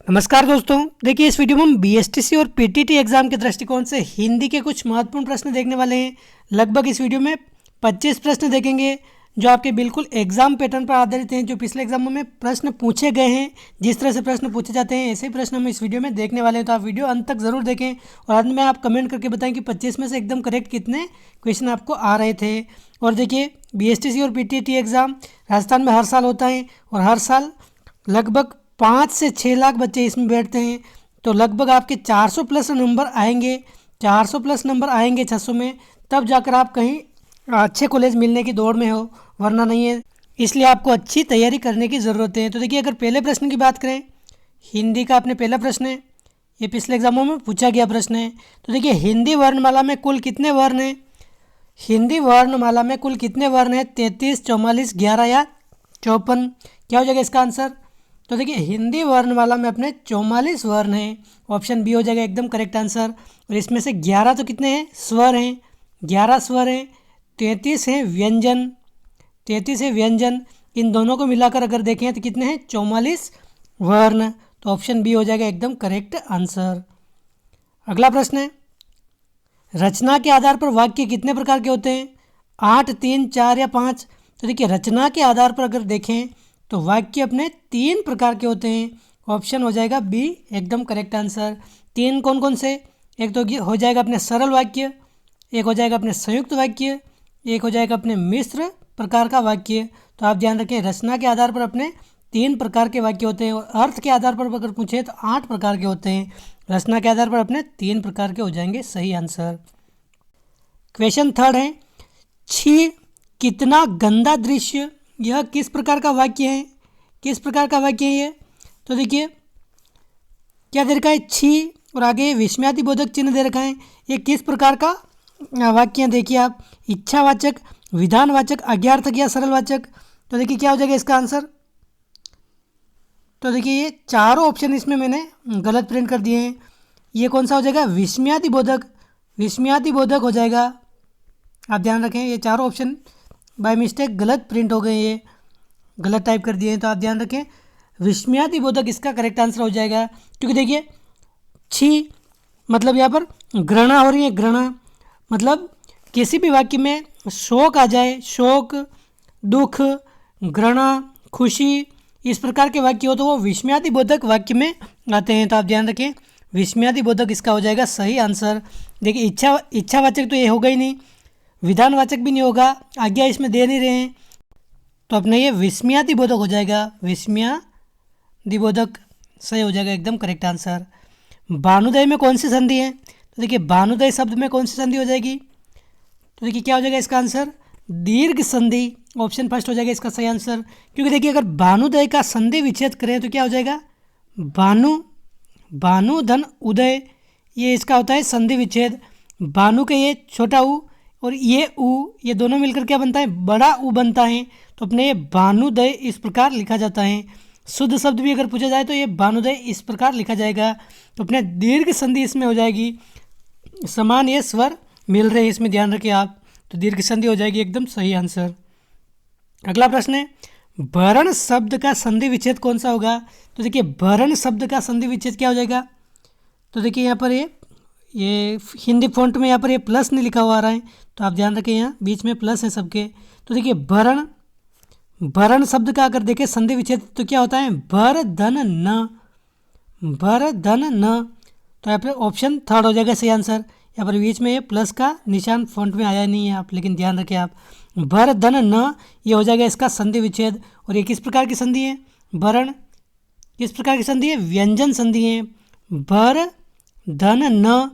नमस्कार दोस्तों, देखिए इस वीडियो में हम बीएसटीसी और पीटीटी एग्जाम के दृष्टिकोण से हिंदी के कुछ महत्वपूर्ण प्रश्न देखने वाले हैं। लगभग इस वीडियो में 25 प्रश्न देखेंगे जो आपके बिल्कुल एग्जाम पैटर्न पर आधारित हैं। जो पिछले एग्जामों में प्रश्न पूछे गए हैं, जिस तरह से प्रश्न पूछे जाते हैं ऐसे ही प्रश्न हम इस वीडियो में देखने वाले हैं। तो आप वीडियो अंत तक जरूर देखें और अंत में आप कमेंट करके बताएं कि 25 में से एकदम करेक्ट कितने क्वेश्चन आपको आ रहे थे। और देखिए बीएसटीसी और पीटीटी एग्ज़ाम राजस्थान में हर साल होता है और हर साल लगभग 5 से 6 लाख बच्चे इसमें बैठते हैं। तो लगभग आपके 400 प्लस नंबर आएंगे, 400 प्लस नंबर आएंगे 600 में, तब जाकर आप कहीं अच्छे कॉलेज मिलने की दौड़ में हो, वरना नहीं है। इसलिए आपको अच्छी तैयारी करने की ज़रूरत है। तो देखिए अगर पहले प्रश्न की बात करें, हिंदी का अपने पहला प्रश्न है, ये पिछले एग्जामों में पूछा गया प्रश्न है। तो देखिए हिंदी वर्णमाला में कुल कितने वर्ण हैं? हिंदी वर्णमाला में कुल कितने वर्ण हैं? 33, 44, 11 या 54? क्या हो जाएगा इसका आंसर? तो देखिए हिंदी वर्णमाला में अपने 44 वर्ण हैं। ऑप्शन बी हो जाएगा एकदम करेक्ट आंसर। और इसमें से 11 तो कितने हैं? स्वर हैं, 11 स्वर हैं। 33 हैं व्यंजन, 33 है व्यंजन। इन दोनों को मिलाकर अगर देखें तो कितने हैं? 44 वर्ण। तो ऑप्शन बी हो जाएगा एकदम करेक्ट आंसर। अगला प्रश्न है, रचना के आधार पर वाक्य कितने प्रकार के होते हैं? 8, 3, 4 या 5? तो देखिए रचना के आधार पर अगर देखें तो वाक्य अपने 3 प्रकार के होते हैं। ऑप्शन हो जाएगा बी एकदम करेक्ट आंसर। 3 कौन कौन से? एक तो हो जाएगा अपने सरल वाक्य, एक हो जाएगा अपने संयुक्त वाक्य, एक हो जाएगा अपने मिश्र प्रकार का वाक्य। तो आप ध्यान रखें रचना के आधार पर अपने 3 प्रकार के वाक्य होते हैं और अर्थ के आधार पर अगर पूछे तो 8 प्रकार के होते हैं। रचना के आधार पर अपने 3 प्रकार के हो जाएंगे सही आंसर। क्वेश्चन थर्ड है, छी कितना गंदा दृश्य, यह किस प्रकार का वाक्य है? किस प्रकार का वाक्य है ये? तो देखिए क्या दे रखा है? छी और आगे विस्मयादिबोधक चिन्ह दे रखा है। ये किस प्रकार का वाक्य है? देखिए आप, इच्छावाचक, विधानवाचक, आज्ञार्थक या सरलवाचक? तो देखिए क्या हो जाएगा इसका आंसर? तो देखिए ये चारों ऑप्शन इसमें मैंने गलत प्रिंट कर दिए हैं। ये कौन सा हो जाएगा? विस्मयादिबोधक, विस्मयादिबोधक हो जाएगा। आप ध्यान रखें ये चारों ऑप्शन बाय मिस्टेक गलत प्रिंट हो गए, ये गलत टाइप कर दिए हैं। तो आप ध्यान रखें विस्मयादिबोधक इसका करेक्ट आंसर हो जाएगा। क्योंकि देखिए छी मतलब यहाँ पर घृणा हो रही है, घृणा मतलब किसी भी वाक्य में शोक आ जाए, शोक, दुख, घृणा, खुशी, इस प्रकार के वाक्य हो तो वो विस्मयादिबोधक वाक्य में आते हैं। तो आप ध्यान रखें विस्मयादिबोधक इसका हो जाएगा सही आंसर। देखिए इच्छावाचक तो ये होगा ही नहीं, विधानवाचक भी नहीं होगा, आज्ञा इसमें दे नहीं रहे हैं, तो अपने ये विस्मयादिबोधक हो जाएगा, विस्मयादिबोधक सही हो जाएगा एकदम करेक्ट आंसर। भानुदय में कौन सी संधि है? तो देखिए भानुदय शब्द में कौन सी संधि हो जाएगी? तो देखिए क्या हो जाएगा इसका आंसर? दीर्घ संधि। ऑप्शन फर्स्ट हो जाएगा इसका सही आंसर। क्योंकि देखिए अगर भानुदय का संधि विच्छेद करें तो क्या हो जाएगा? भानु, भानु धन उदय, ये इसका होता है संधि विच्छेद। भानु के ये छोटा ऊ और ये ऊ, ये दोनों मिलकर क्या बनता है? बड़ा ऊ बनता है। तो अपने ये भानुदय इस प्रकार लिखा जाता है। शुद्ध शब्द भी अगर पूछा जाए तो ये भानुदय इस प्रकार लिखा जाएगा। तो अपने दीर्घ संधि इसमें हो जाएगी, समान ये स्वर मिल रहे हैं इसमें, ध्यान रखिए आप। तो दीर्घ संधि हो जाएगी एकदम सही आंसर। अगला प्रश्न है, भरण शब्द का संधि विच्छेद कौन सा होगा? तो देखिए भरण शब्द का संधि विच्छेद क्या हो जाएगा? तो देखिए यहाँ पर ये हिंदी फॉन्ट में यहाँ पर ये प्लस नहीं लिखा हुआ आ रहा है, तो आप ध्यान रखें यहाँ बीच में प्लस है सबके। तो देखिए भरण, भरण शब्द का अगर देखें संधि विच्छेद तो क्या होता है? भर धन न, भर धन न। तो यहाँ पर ऑप्शन थर्ड हो जाएगा सही आंसर। यहाँ पर बीच में ये प्लस का निशान फॉन्ट में आया नहीं है आप, लेकिन ध्यान रखें आप, भर धन न ये हो जाएगा इसका संधि विच्छेद। और ये किस प्रकार की संधि है? भरण किस प्रकार की संधि है? व्यंजन संधि है, भर धन न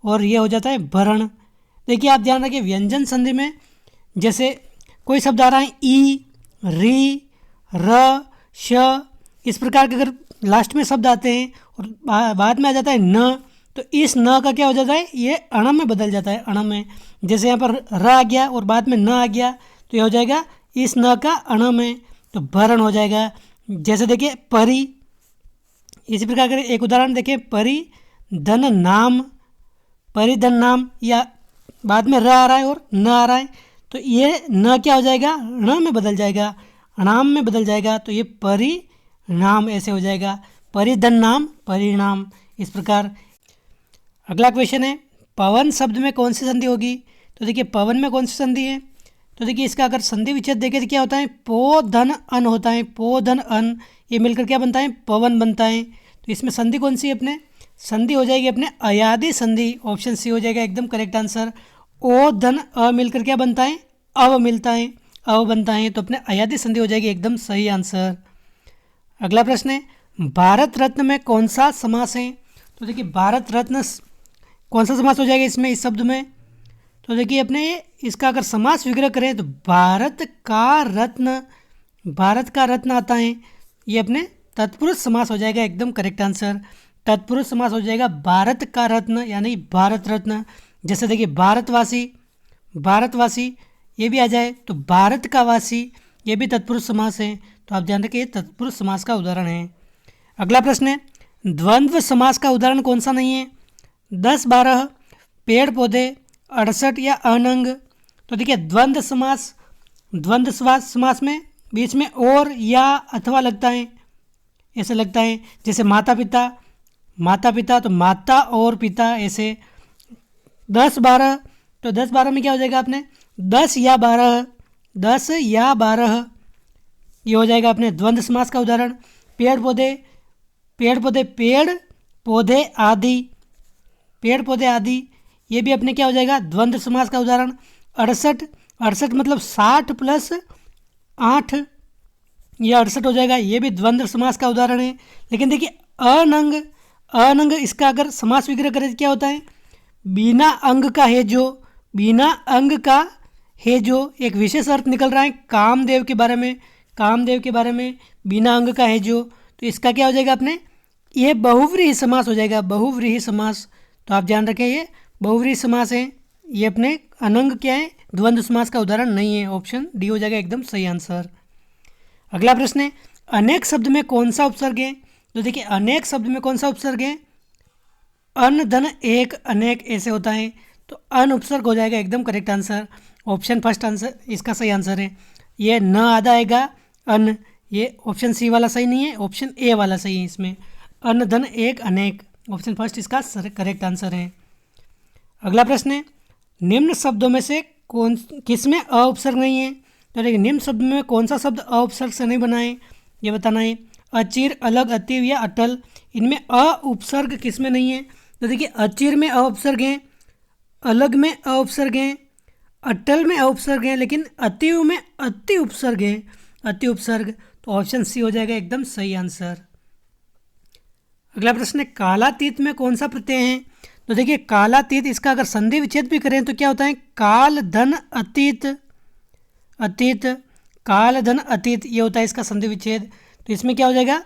और ये हो जाता है भरण। देखिए आप ध्यान रखिए व्यंजन संधि में जैसे कोई शब्द आ रहा है ई, री, र, श, इस प्रकार के अगर लास्ट में शब्द आते हैं और बाद में आ जाता है न, तो इस न का क्या हो जाता है? ये अणम में बदल जाता है, अणम में। जैसे यहाँ पर र आ गया और बाद में न आ गया तो ये हो जाएगा इस न का अणम है, तो भरण हो जाएगा। जैसे देखिए परि, इसी प्रकार के एक उदाहरण देखें, परि धन नाम, परिधन नाम, या बाद में र आ रहा है और न आ रहा है तो ये न क्या हो जाएगा? ण में बदल जाएगा, अणाम में बदल जाएगा। तो ये परिणाम ऐसे हो जाएगा, परिधन नाम परिणाम। इस प्रकार अगला क्वेश्चन है, पवन शब्द में कौन सी संधि होगी? तो देखिए पवन में कौन सी संधि है? तो देखिए इसका अगर संधि विच्छेद देखें तो क्या होता है, पो धन अन होता है, पो धन अन, ये मिलकर क्या बनता है, पवन बनता है। तो इसमें संधि कौन सी है अपने? संधि हो जाएगी अपने अयादि संधि, ऑप्शन सी हो जाएगा एकदम करेक्ट आंसर। ओ धन अ मिलकर क्या बनता है, अव मिलता है, अव बनता है, तो अपने अयादि संधि हो जाएगी एकदम सही आंसर। अगला प्रश्न है, भारत रत्न में कौन सा समास है? तो देखिए भारत रत्न कौन सा समास हो जाएगा इसमें, इस शब्द में? तो देखिए अपने इसका अगर समास विग्रह करें तो भारत का रत्न, भारत का रत्न आता है, ये अपने तत्पुरुष समास हो जाएगा एकदम करेक्ट आंसर। तत्पुरुष समास हो जाएगा भारत का रत्न यानी भारत रत्न। जैसे देखिए भारतवासी, भारतवासी ये भी आ जाए तो भारत का वासी, ये भी तत्पुरुष समास है। तो आप ध्यान रखिए तत्पुरुष समास का उदाहरण है। अगला प्रश्न है, द्वंद्व समास का उदाहरण कौन सा नहीं है? 10, 12, पेड़ पौधे, 68 या अनंग। तो देखिए द्वंद्व समास, द्वंद्व समास में बीच में और या अथवा लगता है, ऐसे लगता है। जैसे माता पिता, माता पिता तो माता और पिता ऐसे। 10, 12, तो 10, 12 में क्या हो जाएगा आपने, 10 या 12, 10 या 12, ये हो जाएगा अपने द्वंद्व समास का उदाहरण। पेड़ पौधे, पेड़ पौधे, पेड़ पौधे आदि, पेड़ पौधे आदि, ये भी अपने क्या हो जाएगा, द्वंद्व समास का उदाहरण। 68, 68 मतलब 60 प्लस 8, ये 68 हो जाएगा, ये भी द्वंद्व समास का उदाहरण है। लेकिन देखिए अनंग, अनंग इसका अगर समास विग्रह करें तो क्या होता है, बिना अंग का है जो, बिना अंग का है जो, एक विशेष अर्थ निकल रहा है कामदेव के बारे में, कामदेव के बारे में, बिना अंग का है जो। तो इसका क्या हो जाएगा अपने, ये बहुव्रीहि समास हो जाएगा, बहुव्रीहि समास। तो आप ध्यान रखें ये बहुव्रीहि समास है, ये अपने अनंग क्या है, द्वंद्व समास का उदाहरण नहीं है। ऑप्शन डी हो जाएगा एकदम सही आंसर। अगला प्रश्न है, अनेक शब्द में कौन सा उपसर्ग है? तो देखिए अनेक शब्द में कौन सा उपसर्ग है, अन धन एक अनेक ऐसे होता है, तो अन उपसर्ग हो जाएगा एकदम correct answer. Option first answer इसका सही आंसर है। ये न आधा आएगा अन, ये ऑप्शन सी वाला सही नहीं है, ऑप्शन ए वाला सही है इसमें। अन धन एक अनेक, ऑप्शन फर्स्ट इसका करेक्ट आंसर है। अगला प्रश्न है, निम्न शब्दों में से कौन किसमें अ उपसर्ग नहीं है? तो देखिए निम्न शब्द में कौन सा शब्द अ उपसर्ग से नहीं बना है, ये बताना है। अचिर, अलग, अतीव या अटल, इनमें अ उपसर्ग किसमें नहीं है? तो देखिए अचिर में अ उपसर्ग है, अलग में अ उपसर्ग है, अटल में अ उपसर्ग है, लेकिन अतीव में अति उपसर्ग है, अति उपसर्ग। तो ऑप्शन सी हो जाएगा एकदम सही आंसर। अगला प्रश्न है, कालातीत में कौन सा प्रत्यय है? तो देखिए कालातीत इसका अगर संधि विच्छेद भी करें तो क्या होता है, काल धन अतीत, अतीत, काल धन अतीत, ये होता है इसका संधि विच्छेद। तो इसमें क्या हो जाएगा,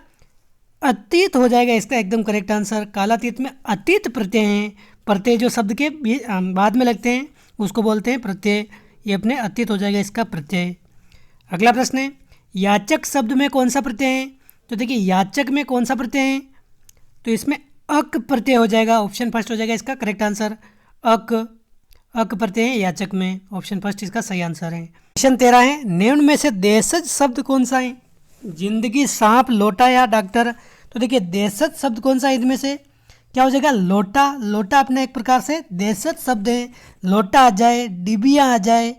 अतीत हो जाएगा इसका एकदम करेक्ट आंसर। कालातीत में अतीत प्रत्यय हैं, प्रत्यय जो शब्द के बाद में लगते हैं उसको बोलते हैं प्रत्यय, ये अपने अतीत हो जाएगा इसका प्रत्यय। अगला प्रश्न है, याचक शब्द में कौन सा प्रत्यय है? तो देखिए याचक में कौन सा प्रत्यय है? तो इसमें अक प्रत्यय हो जाएगा, ऑप्शन फर्स्ट हो जाएगा इसका करेक्ट आंसर। अक, अक प्रत्यय है याचक में, ऑप्शन फर्स्ट इसका सही आंसर है। क्वेश्चन 13 है, निम्न में से देशज शब्द कौन सा है? जिंदगी, सांप, लोटा या डॉक्टर। तो देखिए देशज शब्द कौन सा है इनमें से? क्या हो जाएगा, लोटा। लोटा अपने एक प्रकार से देशज शब्द है, लोटा आ जाए, डिबिया आ जाए,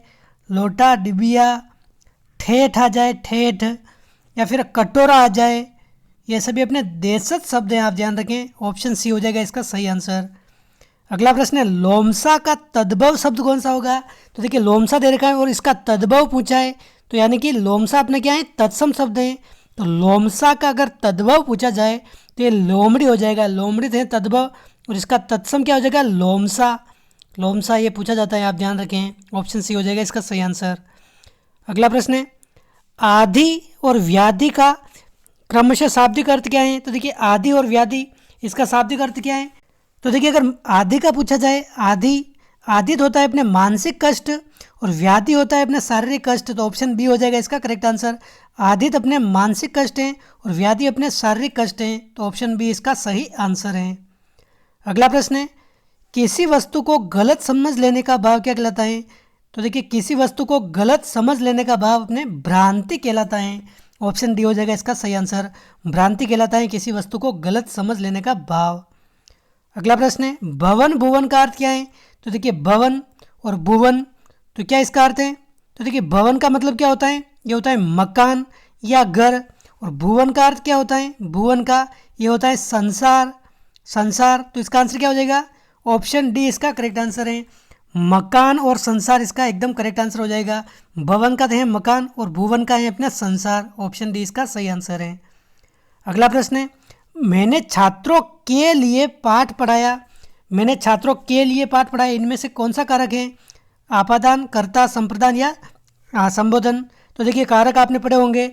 लोटा डिबिया, ठेठ आ जाए, ठेठ, या फिर कटोरा आ जाए, ये सभी अपने देशज शब्द हैं, आप ध्यान रखें। ऑप्शन सी हो जाएगा इसका सही आंसर। अगला प्रश्न है, लोमसा का तद्भव शब्द कौन सा होगा? तो देखिए लोमसा दे रखा है और इसका तद्भव पूछा है, तो यानी कि लोमसा अपने क्या है, तत्सम शब्द है। तो लोमसा का अगर तद्भव पूछा जाए तो ये लोमड़ी हो जाएगा, लोमड़ी थे तद्भव, और इसका तत्सम क्या हो जाएगा, लोमसा, लोमसा ये पूछा जाता है, आप ध्यान रखें। ऑप्शन सी हो जाएगा इसका सही आंसर। अगला प्रश्न है, आदि और व्याधि का क्रमशः शाब्दिक अर्थ क्या है? तो देखिए आदि और व्याधि इसका शाब्दिक अर्थ क्या है? तो देखिए अगर आदि का पूछा जाए, आदि, आदित होता है अपने मानसिक कष्ट और व्याधि होता है अपने शारीरिक कष्ट, तो ऑप्शन बी हो जाएगा इसका करेक्ट आंसर। आदित अपने मानसिक कष्ट हैं और व्याधि अपने शारीरिक कष्ट हैं, तो ऑप्शन बी इसका सही आंसर है। अगला प्रश्न है, किसी वस्तु को गलत समझ लेने का भाव क्या कहलाता है? तो देखिए किसी वस्तु को गलत समझ लेने का भाव अपने भ्रांति कहलाता है, ऑप्शन डी हो जाएगा इसका सही आंसर। भ्रांति कहलाता है किसी वस्तु को गलत समझ लेने का भाव। अगला प्रश्न है भवन भुवन का अर्थ क्या है? तो देखिए भवन और भुवन तो क्या इसका अर्थ है? तो देखिए भवन का मतलब क्या होता है? ये होता है मकान या घर। और भुवन का अर्थ क्या होता है? भुवन का ये होता है संसार, संसार। तो इसका आंसर क्या हो जाएगा? ऑप्शन डी इसका करेक्ट आंसर है। मकान और संसार इसका एकदम करेक्ट आंसर हो जाएगा। भवन का है मकान और भुवन का है अपना संसार। ऑप्शन डी इसका सही आंसर है। अगला प्रश्न है मैंने छात्रों के लिए पाठ पढ़ाया। मैंने छात्रों के लिए पाठ पढ़ाया, इनमें से कौन सा कारक है? आपादान, कर्ता, संप्रदान या संबोधन। तो देखिए कारक आपने पढ़े होंगे,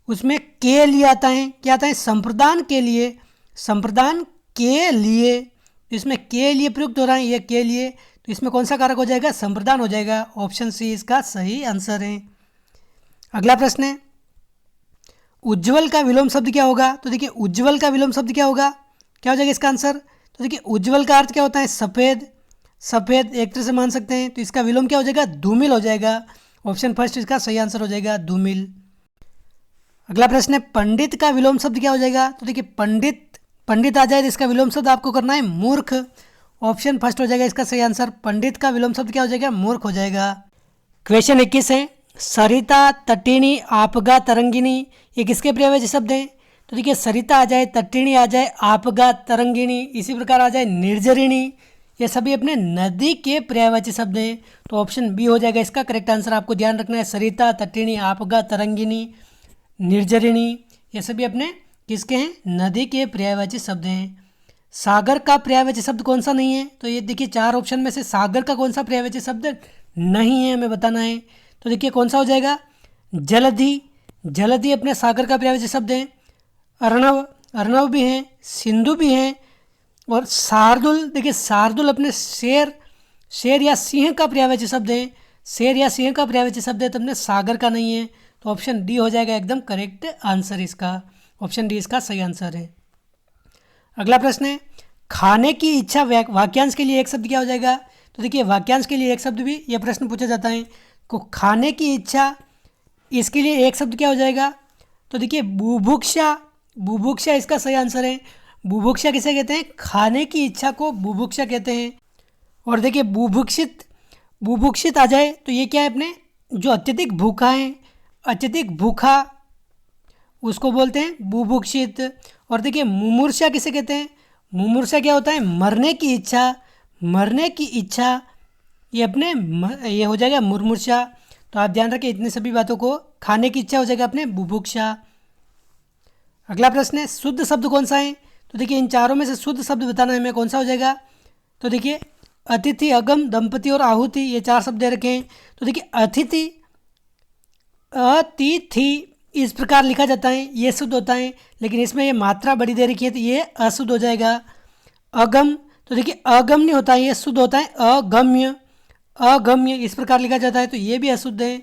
उसमें के लिए आता है, क्या आता है? संप्रदान के लिए, संप्रदान के लिए। तो इसमें के लिए प्रयुक्त हो रहा है, ये के लिए। तो इसमें कौन सा कारक हो जाएगा? संप्रदान हो जाएगा। ऑप्शन सी इसका सही आंसर है। अगला प्रश्न है उज्ज्वल का विलोम शब्द क्या होगा? तो देखिए उज्ज्वल का विलोम शब्द क्या होगा? क्या हो जाएगा इसका आंसर? तो देखिए उज्ज्वल का अर्थ क्या होता है? सफ़ेद, सफ़ेद एक तरह से मान सकते हैं। तो इसका विलोम क्या हो जाएगा? धूमिल हो जाएगा। ऑप्शन फर्स्ट इसका सही आंसर हो जाएगा, धूमिल। अगला प्रश्न है पंडित का विलोम शब्द क्या हो जाएगा? तो देखिए पंडित, पंडित आ जाए तो इसका विलोम शब्द आपको करना है मूर्ख। ऑप्शन फर्स्ट हो जाएगा इसका सही आंसर। पंडित का विलोम शब्द क्या हो जाएगा? मूर्ख हो जाएगा। क्वेश्चन 21 है सरिता, तटिनी, आपगा, तरंगिणी ये किसके पर्यायवाची शब्द हैं? तो देखिए सरिता आ जाए, तटिनी आ जाए, आपगा, तरंगिणी, इसी प्रकार आ जाए निर्जरिणी, ये सभी अपने नदी के पर्यायवाची शब्द हैं। तो ऑप्शन बी हो जाएगा इसका करेक्ट आंसर। आपको ध्यान रखना है सरिता, तटिनी, आपगा, तरंगिणी, निर्जरिणी ये सभी अपने किसके हैं? नदी के पर्यायवाची शब्द हैं। सागर का पर्यायवाची शब्द कौन सा नहीं है? तो ये देखिए चार ऑप्शन में से सागर का कौन सा पर्यायवाची शब्द नहीं है, हमें बताना है। तो देखिए कौन सा हो जाएगा? जलधि, जलधि अपने सागर का पर्यायवाची शब्द है। अर्णव, अर्णव भी हैं, सिंधु भी हैं। और शार्दुल, देखिए शार्दुल अपने शेर, शेर या सिंह का पर्यायवाची शब्द है। शेर या सिंह का पर्यायवाची शब्द है, तो अपने सागर का नहीं है। तो ऑप्शन डी हो जाएगा एकदम करेक्ट आंसर इसका। ऑप्शन डी इसका सही आंसर है। अगला प्रश्न है खाने की इच्छा वाक्यांश के लिए एक शब्द क्या हो जाएगा? तो देखिए वाक्यांश के लिए एक शब्द भी यह प्रश्न पूछा जाता है को खाने की इच्छा, इसके लिए एक शब्द क्या हो जाएगा? तो देखिए बुभुक्षा, बुभुक्षा इसका सही आंसर है। बुभुक्षा किसे कहते हैं? खाने की इच्छा को बुभुक्षा कहते हैं। और देखिए बुभुक्षित, बुभुक्षित आ जाए तो ये क्या है? अपने जो अत्यधिक भूखा है, अत्यधिक भूखा उसको बोलते हैं बुभुक्षित। और देखिए मुमूर्षा किसे कहते हैं? मुमूर्षा क्या होता है? मरने की इच्छा, मरने की इच्छा, ये अपने ये हो जाएगा मुर्मूर्षा। तो आप ध्यान रखें इतनी सभी बातों को। खाने की इच्छा हो जाएगा अपने बुभुक्षा। अगला प्रश्न है शुद्ध शब्द कौन सा है? तो देखिए इन चारों में से शुद्ध शब्द बताना है हमें, कौन सा हो जाएगा? तो देखिए अतिथि, अगम, दंपति और आहुति ये चार शब्द दे रखे हैं। तो देखिए अतिथि, अतिथि इस प्रकार लिखा जाता है, ये शुद्ध होता है। लेकिन इसमें ये मात्रा बड़ी दे रखी है तो ये अशुद्ध हो जाएगा। अगम, तो देखिए अगम्य होता है, ये शुद्ध होता है अगम्य, अगम्य इस प्रकार लिखा जाता है तो ये भी अशुद्ध है।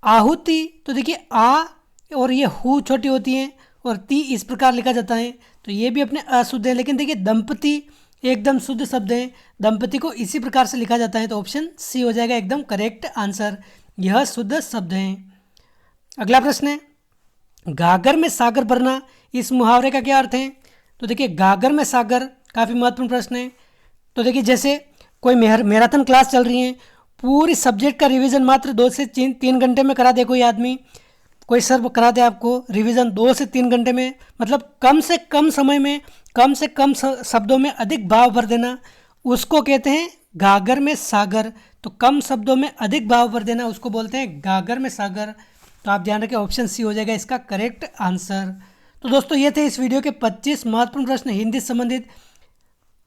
आहुति, तो देखिए आ और ये हु छोटी होती है और ती इस प्रकार लिखा जाता है तो ये भी अपने अशुद्ध है। लेकिन देखिए दंपति एकदम शुद्ध शब्द है, दंपति को इसी प्रकार से लिखा जाता है। तो ऑप्शन सी हो जाएगा एकदम करेक्ट आंसर, यह शुद्ध शब्द हैं। अगला प्रश्न है गागर में सागर भरना, इस मुहावरे का क्या अर्थ है? तो देखिए गागर में सागर काफ़ी महत्वपूर्ण प्रश्न है। तो देखिए जैसे कोई मैराथन क्लास चल रही है, पूरी सब्जेक्ट का रिवीजन मात्र 2 से 3 घंटे में करा दे कोई आदमी, कोई सर करा दे आपको रिवीजन 2 से 3 घंटे में, मतलब कम से कम समय में कम से कम शब्दों में अधिक भाव भर देना, उसको कहते हैं गागर में सागर। तो कम शब्दों में अधिक भाव भर देना उसको बोलते हैं गागर में सागर। तो आप ध्यान रखें ऑप्शन सी हो जाएगा इसका करेक्ट आंसर। तो दोस्तों ये थे इस वीडियो के 25 महत्वपूर्ण प्रश्न हिंदी से संबंधित।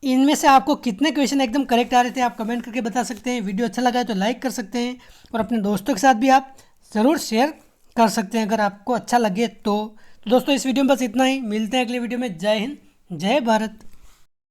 इनमें से आपको कितने क्वेश्चन एकदम करेक्ट आ रहे थे आप कमेंट करके बता सकते हैं। वीडियो अच्छा लगा है तो लाइक कर सकते हैं और अपने दोस्तों के साथ भी आप ज़रूर शेयर कर सकते हैं अगर आपको अच्छा लगे तो। दोस्तों इस वीडियो में बस इतना ही, मिलते हैं अगले वीडियो में। जय हिंद, जय भारत।